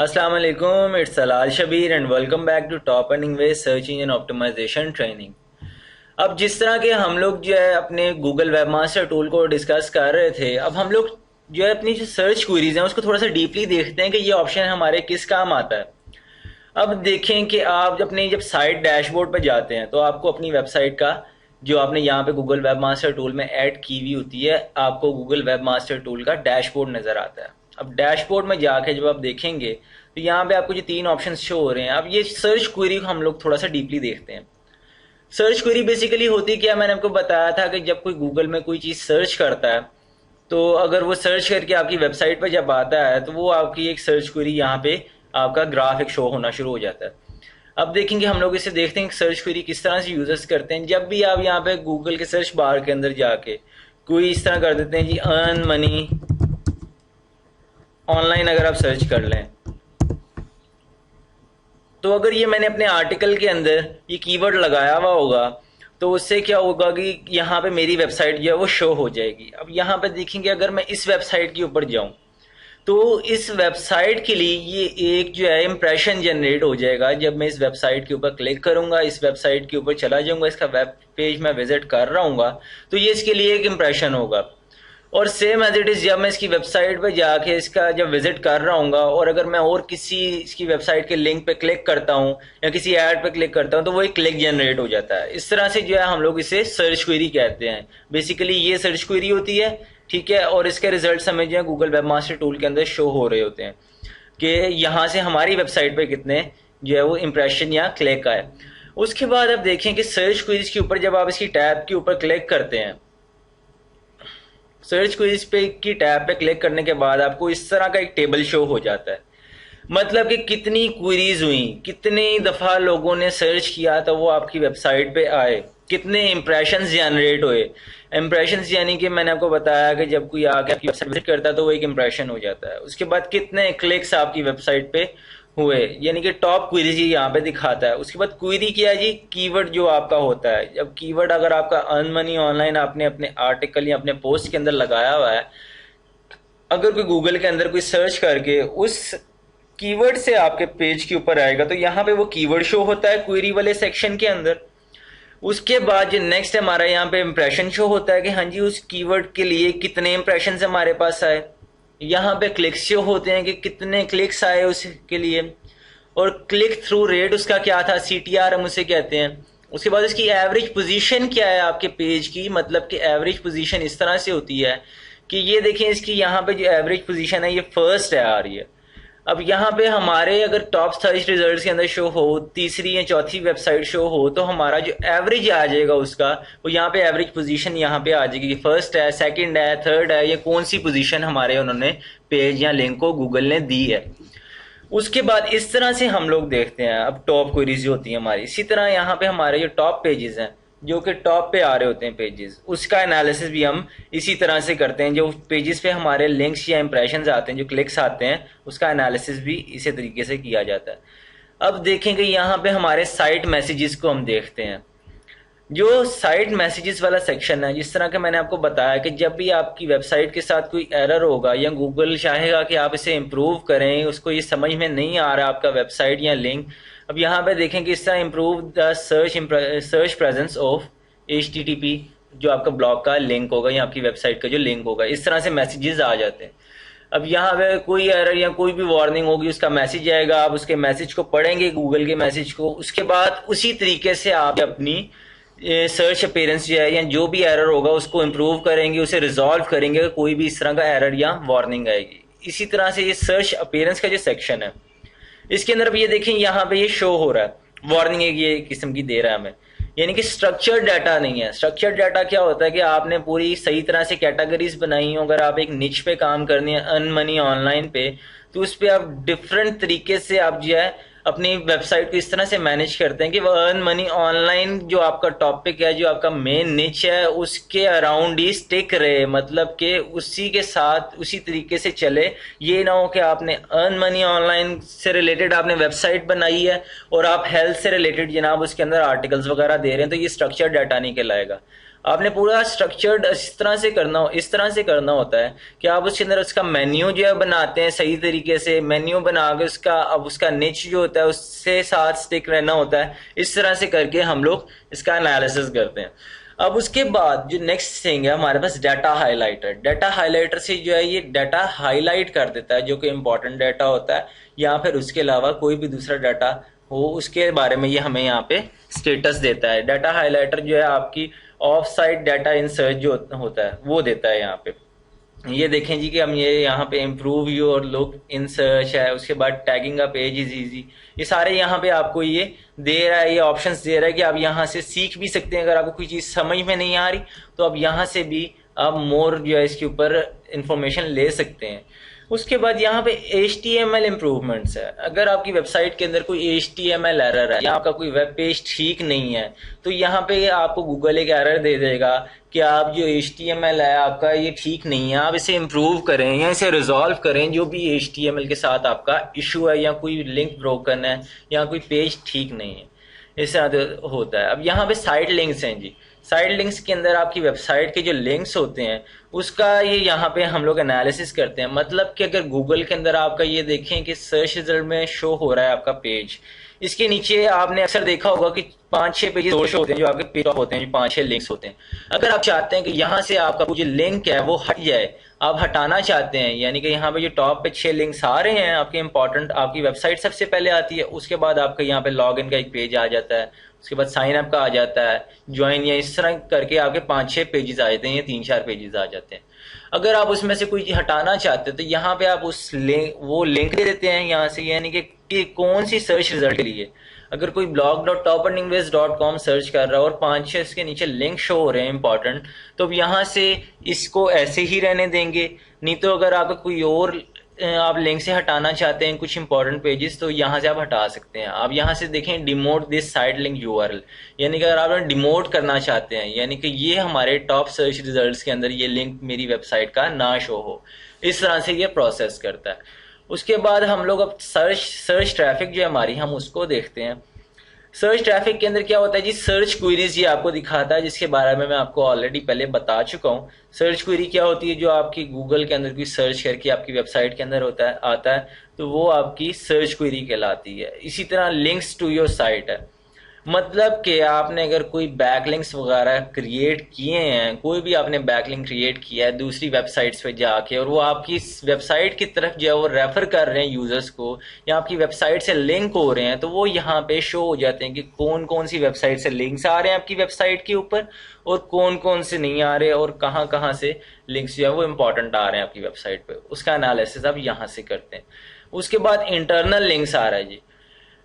अस्सलाम वालेकुम, it's Salal Shabir and welcome back to top earning way search engine optimisation training. अब जिस तरह के हम लोग जो है अपने गूगल वेब मास्टर टूल को डिस्कस कर रहे थे, अब हम लोग जो है अपनी जो सर्च क्वेरीज हैं उसको थोड़ा सा डीपली देखते हैं कि ये ऑप्शन हमारे किस काम आता है। अब देखें कि आप अपनी जब साइट डैशबोर्ड पर जाते हैं तो आपको अपनी वेबसाइट का जो आपने यहाँ पे गूगल वेब मास्टर टूल में ऐड की हुई होती है, आपको गूगल वेब मास्टर टूल का डैशबोर्ड नज़र आता है। अब डैशबोर्ड में जाके जब आप देखेंगे तो यहाँ पे आपको जो तीन ऑप्शन शो हो रहे हैं। अब ये सर्च क्वेरी को हम लोग थोड़ा सा डीपली देखते हैं। सर्च क्वेरी बेसिकली होती क्या, मैंने आपको बताया था कि जब कोई गूगल में कोई चीज़ सर्च करता है तो अगर वो सर्च करके आपकी वेबसाइट पर जब आता है तो वो आपकी एक सर्च क्वेरी यहाँ पे आपका ग्राफ एक शो होना शुरू हो जाता है। अब देखेंगे हम लोग इसे देखते हैं कि सर्च क्वेरी किस तरह से यूजर्स करते हैं। जब भी आप यहाँ पे गूगल के सर्च बार के अंदर जाके कोई इस तरह कर देते हैं जी, अर्न मनी ऑनलाइन, अगर आप सर्च कर लें तो अगर ये मैंने अपने आर्टिकल के अंदर ये कीवर्ड लगाया हुआ होगा तो उससे क्या होगा कि यहाँ पे मेरी वेबसाइट जो है वो शो हो जाएगी। अब यहाँ पे देखेंगे अगर मैं इस वेबसाइट के ऊपर जाऊँ तो इस वेबसाइट के लिए ये एक जो है इम्प्रेशन जनरेट हो जाएगा। जब मैं इस वेबसाइट के ऊपर क्लिक करूंगा, इस वेबसाइट के ऊपर चला जाऊंगा, इसका वेब पेज मैं विजिट कर रहा हूँ तो ये इसके लिए एक इम्प्रेशन होगा। और सेम एज इट इज़ जब मैं इसकी वेबसाइट पे जाके इसका जब विजिट कर रहा हूँ और अगर मैं और किसी इसकी वेबसाइट के लिंक पे क्लिक करता हूँ या किसी ऐड पे क्लिक करता हूँ तो वो एक क्लिक जनरेट हो जाता है। इस तरह से जो है हम लोग इसे सर्च क्वेरी कहते हैं। बेसिकली ये सर्च क्वेरी होती है, ठीक है। और इसके रिजल्ट हमें जो है गूगल वेब मास्टर टूल के अंदर शो हो रहे होते हैं कि यहाँ से हमारी वेबसाइट पे कितने जो है वो इम्प्रेशन या क्लिक आए। उसके बाद अब देखें कि सर्च क्वेरीज के ऊपर जब आप इसकी टैब के ऊपर क्लिक करते हैं, सर्च क्वेरीज पे की टैब पे क्लिक करने के बाद आपको इस तरह का एक टेबल शो हो जाता है। मतलब कि कितनी क्वेरीज हुई, कितनी दफ़ा लोगों ने सर्च किया तो वो आपकी वेबसाइट पे आए, कितने इंप्रेशंस जनरेट हुए। इंप्रेशंस यानी कि मैंने आपको बताया कि जब कोई आके आपकी वेबसाइट विजिट करता है तो वो एक इंप्रेशन हो जाता है। उसके बाद कितने क्लिक्स आपकी वेबसाइट पे हुए, यानी कि टॉप क्वेरी जी यहाँ पे दिखाता है। उसके बाद क्वेरी क्या है जी, कीवर्ड जो आपका होता है। जब कीवर्ड अगर आपका अर्न मनी ऑनलाइन आपने अपने आर्टिकल या अपने पोस्ट के अंदर लगाया हुआ है, अगर कोई गूगल के अंदर कोई सर्च करके उस कीवर्ड से आपके पेज के ऊपर आएगा तो यहाँ पे वो कीवर्ड शो होता है क्वेरी वाले सेक्शन के अंदर। उसके बाद जो नेक्स्ट हमारा यहाँ पे इंप्रेशन शो होता है कि हाँ जी उस कीवर्ड के लिए कितने इंप्रेशन हमारे पास आए। यहाँ पे क्लिक्स शो होते हैं कि कितने क्लिक्स आए उसके लिए। और क्लिक थ्रू रेट उसका क्या था, CTR हम उसे कहते हैं। उसके बाद उसकी एवरेज पोजीशन क्या है आपके पेज की, मतलब कि एवरेज पोजीशन इस तरह से होती है कि ये देखें इसकी यहाँ पे जो एवरेज पोजीशन है ये फर्स्ट है आ रही है। अब यहाँ पे हमारे अगर टॉप सर्च रिजल्ट्स के अंदर शो हो, तीसरी या चौथी वेबसाइट शो हो तो हमारा जो एवरेज आ जाएगा उसका, वो यहाँ पे एवरेज पोजीशन यहाँ पे आ जाएगी। फर्स्ट है, सेकंड है, थर्ड है, ये कौन सी पोजीशन हमारे उन्होंने पेज या लिंक को गूगल ने दी है। उसके बाद इस तरह से हम लोग देखते हैं अब टॉप क्वेरीज होती है हमारी। इसी तरह यहाँ पे हमारे जो टॉप पेजेस हैं जो कि टॉप पे आ रहे होते हैं पेजेस, उसका एनालिसिस भी हम इसी तरह से करते हैं। जो पेजेस पे हमारे लिंक्स या इंप्रेशंस आते हैं, जो क्लिक्स आते हैं, उसका एनालिसिस भी इसी तरीके से किया जाता है। अब देखेंगे यहाँ पे हमारे साइट मैसेजेस को हम देखते हैं। जो साइट मैसेजेस वाला सेक्शन है, जिस तरह के मैंने आपको बताया कि जब भी आपकी वेबसाइट के साथ कोई एरर होगा या गूगल चाहेगा कि आप इसे इम्प्रूव करें, उसको ये समझ में नहीं आ रहा आपका वेबसाइट या लिंक, अब यहाँ पे देखें कि इस तरह improve the search presence of HTTP, जो आपका ब्लॉग का लिंक होगा या आपकी वेबसाइट का जो लिंक होगा, इस तरह से मैसेजेस आ जाते हैं। अब यहाँ पे कोई एरर या कोई भी वार्निंग होगी, उसका मैसेज आएगा, आप उसके मैसेज को पढ़ेंगे, गूगल के मैसेज को। उसके बाद उसी तरीके से आप अपनी सर्च अपीयरेंस जो है या जो भी एरर होगा उसको इम्प्रूव करेंगे, उसे रिजॉल्व करेंगे, कोई भी इस तरह का एरर या वार्निंग आएगी। इसी तरह से ये सर्च अपीयरेंस का जो सेक्शन है, इसके अंदर अब ये देखें यहाँ पे ये शो हो रहा है वार्निंग एक ये किस्म की दे रहा है हमें, यानी कि स्ट्रक्चर्ड डाटा नहीं है। स्ट्रक्चर्ड डाटा क्या होता है कि आपने पूरी सही तरह से कैटेगरीज बनाई हो। अगर आप एक निच पे काम करनी है अर्न मनी ऑनलाइन पे, तो उस पर आप डिफरेंट तरीके से आप जो है अपनी वेबसाइट को इस तरह से मैनेज करते हैं कि वो अर्न मनी ऑनलाइन जो आपका टॉपिक है, जो आपका मेन निच है, उसके अराउंड ही स्टिक रहे, मतलब कि उसी के साथ उसी तरीके से चले। ये ना हो कि आपने अर्न मनी ऑनलाइन से रिलेटेड आपने वेबसाइट बनाई है और आप हेल्थ से रिलेटेड जनाब उसके अंदर आर्टिकल्स वगैरह दे रहे हैं, तो ये स्ट्रक्चर डाटा नहीं कहलाएगा। आपने पूरा स्ट्रक्चर्ड इस तरह से करना होता है कि आप उसके अंदर उसका मेन्यू जो है बनाते हैं सही तरीके से, मेन्यू बना के उसका अब उसका निच जो होता है उससे साथ स्टिक रहना होता है। इस तरह से करके हम लोग इसका एनालिसिस करते हैं। अब उसके बाद जो नेक्स्ट थिंग है हमारे पास डाटा हाइलाइटर। डाटा हाइलाइटर से जो है ये डाटा हाईलाइट कर देता है जो कि इंपॉर्टेंट डाटा होता है, या फिर उसके अलावा कोई भी दूसरा डाटा हो उसके बारे में ये हमें यहाँ पे स्टेटस देता है। डाटा हाइलाइटर जो है आपकी of site data in search जो होता है वो देता है यहाँ पे। ये देखें जी कि हम ये यहाँ पे improve your look in search है, उसके बाद tagging a page is easy, ये सारे यहाँ पे आपको ये दे रहा है, ये ऑप्शंस दे रहा है कि आप यहाँ से सीख भी सकते हैं। अगर आपको कोई चीज़ समझ में नहीं आ रही तो आप यहाँ से भी आप मोर जो है इसके ऊपर इंफॉर्मेशन ले सकते हैं। उसके बाद यहाँ पे HTML इम्प्रूवमेंट्स है। अगर आपकी वेबसाइट के अंदर कोई HTML एरर है या आपका कोई वेब पेज ठीक नहीं है तो यहाँ पे आपको गूगल एक एरर दे देगा कि आप जो HTML है आपका ये ठीक नहीं है, आप इसे इम्प्रूव करें या इसे रिजॉल्व करें। जो भी HTML के साथ आपका इशू है या कोई लिंक ब्रोकन है या कोई पेज ठीक नहीं है, इस तरह होता है। अब यहाँ पे साइड लिंक्स हैं जी। साइड लिंक्स के अंदर आपकी वेबसाइट के जो लिंक्स होते हैं उसका ये यहाँ पे हम लोग एनालिसिस करते हैं। मतलब कि अगर गूगल के अंदर आपका ये देखें कि सर्च रिजल्ट में शो हो रहा है आपका पेज, इसके नीचे आपने अक्सर देखा होगा कि 5-6 पेजेस और शो होते हैं जो आपके पेज होते हैं, जो 5-6 लिंक्स होते हैं। अगर आप चाहते हैं कि यहाँ से आपका जो लिंक है वो हट जाए, आप हटाना चाहते हैं, यानी कि यहाँ पे जो टॉप पे 6 लिंक्स आ रहे हैं आपके इंपॉर्टेंट, आपकी वेबसाइट सबसे पहले आती है, उसके बाद आपका यहाँ पे लॉग इन का एक पेज आ जाता है, उसके बाद साइन अप का आ जाता है, ज्वाइन, या इस तरह करके आपके 5-6 पेजेस आ जाते हैं या 3-4 पेजेस आ जाते हैं। अगर आप उसमें से कोई चीज हटाना चाहते हैं तो यहाँ पे आप उस लिंक वो लिंक दे देते हैं यहाँ से, यानी कि कौन सी सर्च रिजल्ट के लिए। अगर कोई blog.topearninglist.com सर्च कर रहा है और 5-6 इसके नीचे लिंक शो हो रहे हैं इंपॉर्टेंट, तो अब यहाँ से इसको ऐसे ही रहने देंगे। नहीं तो अगर आपका कोई और आप लिंक से हटाना चाहते हैं कुछ इंपॉर्टेंट पेजेस तो यहाँ से आप हटा सकते हैं। आप यहाँ से देखें demote this side link URL, यानी कि अगर आप डिमोट करना चाहते हैं, यानी कि ये हमारे टॉप सर्च रिजल्ट्स के अंदर ये लिंक मेरी वेबसाइट का ना शो हो, इस तरह से ये प्रोसेस करता है। उसके बाद हम लोग अब सर्च ट्रैफिक जो है हमारी, हम उसको देखते हैं। सर्च ट्रैफिक के अंदर क्या होता है जी, सर्च क्वेरीज ये आपको दिखाता है, जिसके बारे में मैं आपको ऑलरेडी पहले बता चुका हूँ। सर्च क्वेरी क्या होती है, जो आपकी गूगल के अंदर कोई सर्च करके आपकी वेबसाइट के अंदर आता है तो वो आपकी सर्च क्वेरी कहलाती है। इसी तरह लिंक्स टू योर साइट है, मतलब कि आपने अगर कोई बैकलिंक्स वगैरह क्रिएट किए हैं, कोई भी आपने बैकलिंक क्रिएट किया है दूसरी वेबसाइट्स पे जाके और वो आपकी वेबसाइट की तरफ जो है वो रेफर कर रहे हैं यूजर्स को, या आपकी वेबसाइट से लिंक हो रहे हैं, तो वो यहाँ पे शो हो जाते हैं कि कौन कौन सी वेबसाइट से लिंक्स आ रहे हैं आपकी वेबसाइट के ऊपर और कौन कौन से नहीं आ रहे, और कहाँ कहाँ से लिंक्स जो है वो इंपॉर्टेंट आ रहे हैं आपकी वेबसाइट पे। उसका एनालिसिस आप यहाँ से करते हैं। उसके बाद इंटरनल लिंक्स आ रहा है जी।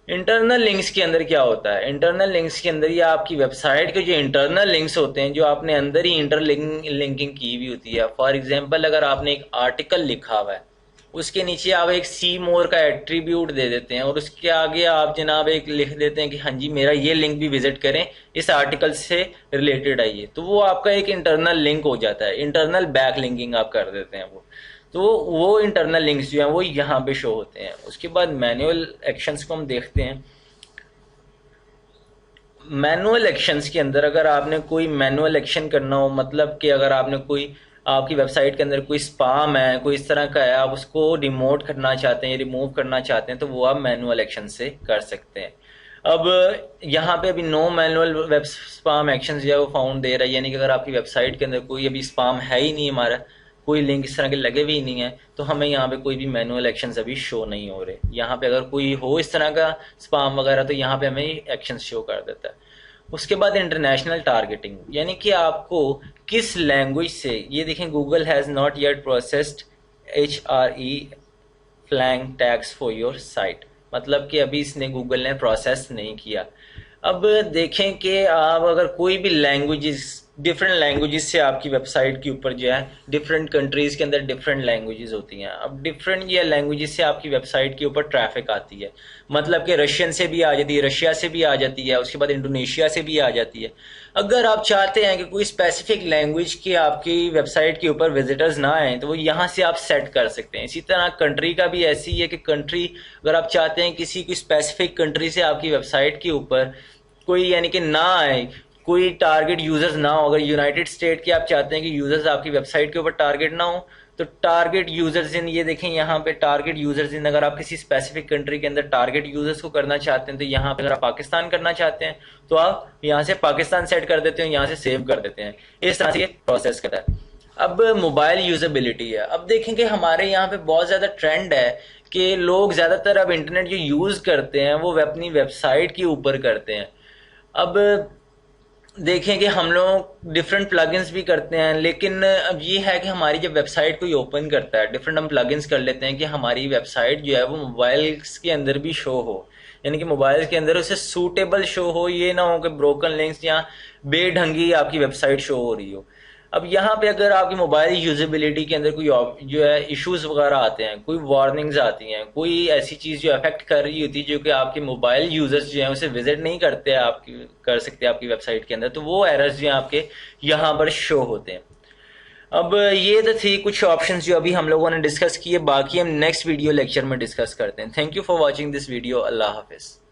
इंटरनल लिंक्स के अंदर क्या होता है, इंटरनल लिंक्स के अंदर ये आपकी वेबसाइट के जो इंटरनल लिंक्स होते हैं, जो आपने अंदर ही लिंकिंग की हुई होती है। फॉर एग्जांपल अगर आपने एक आर्टिकल लिखा हुआ है, उसके नीचे आप एक सी मोर का एट्रीब्यूट दे देते हैं और उसके आगे आप जनाब एक लिख देते हैं कि हाँ जी मेरा ये लिंक भी विजिट करें, इस आर्टिकल से रिलेटेड आइए, तो वो आपका एक इंटरनल लिंक हो जाता है। इंटरनल बैक लिंकिंग आप कर देते हैं तो वो इंटरनल लिंक्स जो हैं वो यहाँ पे शो होते हैं। उसके बाद मैनुअल एक्शंस को हम देखते हैं। मैनुअल एक्शंस के अंदर अगर आपने कोई मैनुअल एक्शन करना हो, मतलब कि अगर आपने कोई आपकी वेबसाइट के अंदर कोई स्पाम है, कोई इस तरह का है, आप उसको डिमोट करना चाहते हैं, रिमूव करना चाहते हैं, तो वो आप मैनुअल एक्शन से कर सकते हैं। अब यहाँ पे अभी no manual web spam action जो है वो फाउंड दे रहा है, यानी कि अगर आपकी वेबसाइट के अंदर कोई अभी स्पाम है ही नहीं, हमारा कोई लिंक इस तरह के लगे भी नहीं है, तो हमें यहाँ पे कोई भी मैनुअल एक्शंस अभी शो नहीं हो रहे। यहाँ पे अगर कोई हो इस तरह का स्पाम वगैरह तो यहाँ पे हमें एक्शन शो कर देता है। उसके बाद इंटरनेशनल टारगेटिंग, यानी कि आपको किस लैंग्वेज से, ये देखें Google has not yet processed HRE flang tags for your site, मतलब कि अभी इसने गूगल ने प्रोसेस नहीं किया। अब देखें कि आप अगर कोई भी लैंग्वेजेस, डिफरेंट लैंग्वेजेस से आपकी वेबसाइट के ऊपर जो है, डिफरेंट कंट्रीज के अंदर डिफरेंट लैंग्वेजेस होती हैं। अब डिफरेंट ये लैंग्वेजेस से आपकी वेबसाइट के ऊपर ट्रैफिक आती है, मतलब कि रशियन से भी आ जाती है, रशिया से भी आ जाती है, उसके बाद इंडोनेशिया से भी आ जाती है। अगर आप चाहते हैं कि कोई स्पेसिफिक लैंग्वेज की आपकी वेबसाइट के ऊपर विजिटर्स ना आए तो वो यहाँ से आप सेट कर सकते हैं। इसी तरह कंट्री का भी ऐसी है कि कंट्री, अगर आप चाहते हैं किसी कोई स्पेसिफिक कंट्री से आपकी वेबसाइट के ऊपर कोई यानी कि ना आए, कोई टारगेट यूजर्स ना हो। अगर यूनाइटेड स्टेट के आप चाहते हैं कि यूजर्स आपकी वेबसाइट के ऊपर टारगेट ना हो, तो टारगेट यूजर्स इन, ये देखें यहाँ पे टारगेट यूजर्स इन, अगर आप किसी स्पेसिफिक कंट्री के अंदर टारगेट यूजर्स को करना चाहते हैं, तो यहाँ पे अगर आप पाकिस्तान करना चाहते हैं तो आप यहाँ से पाकिस्तान सेट कर देते हैं, यहाँ से सेव कर देते हैं। इस तरह से ये प्रोसेस करता है। अब मोबाइल यूजेबिलिटी है। अब देखें कि हमारे यहाँ पे बहुत ज़्यादा ट्रेंड है कि लोग ज़्यादातर अब इंटरनेट जो यूज़ करते हैं वो अपनी वेबसाइट के ऊपर करते हैं। अब देखें कि हम लोग डिफरेंट प्लगइन्स भी करते हैं, लेकिन अब ये है कि हमारी जब वेबसाइट कोई ओपन करता है, डिफरेंट हम प्लगइन्स कर लेते हैं कि हमारी वेबसाइट जो है वो मोबाइल्स के अंदर भी शो हो, यानी कि मोबाइल के अंदर उसे सूटेबल शो हो, ये ना हो कि ब्रोकन लिंक्स या बेढंगी आपकी वेबसाइट शो हो रही हो। अब यहाँ पे अगर आपकी मोबाइल यूजेबिलिटी के अंदर कोई जो है इश्यूज वगैरह आते हैं, कोई वार्निंग्स आती हैं, कोई ऐसी चीज़ जो अफेक्ट कर रही होती है जो कि आपके मोबाइल यूजर्स जो हैं उसे विजिट नहीं करते आपकी कर सकते आपकी वेबसाइट के अंदर, तो वो एरर्स जो हैं आपके यहाँ पर शो होते हैं। अब ये तो थी कुछ ऑप्शंस जो अभी हम लोगों ने डिस्कस किए, बाकी हम नेक्स्ट वीडियो लेक्चर में डिस्कस करते हैं। Thank you for watching this video. Allah हाफिज़।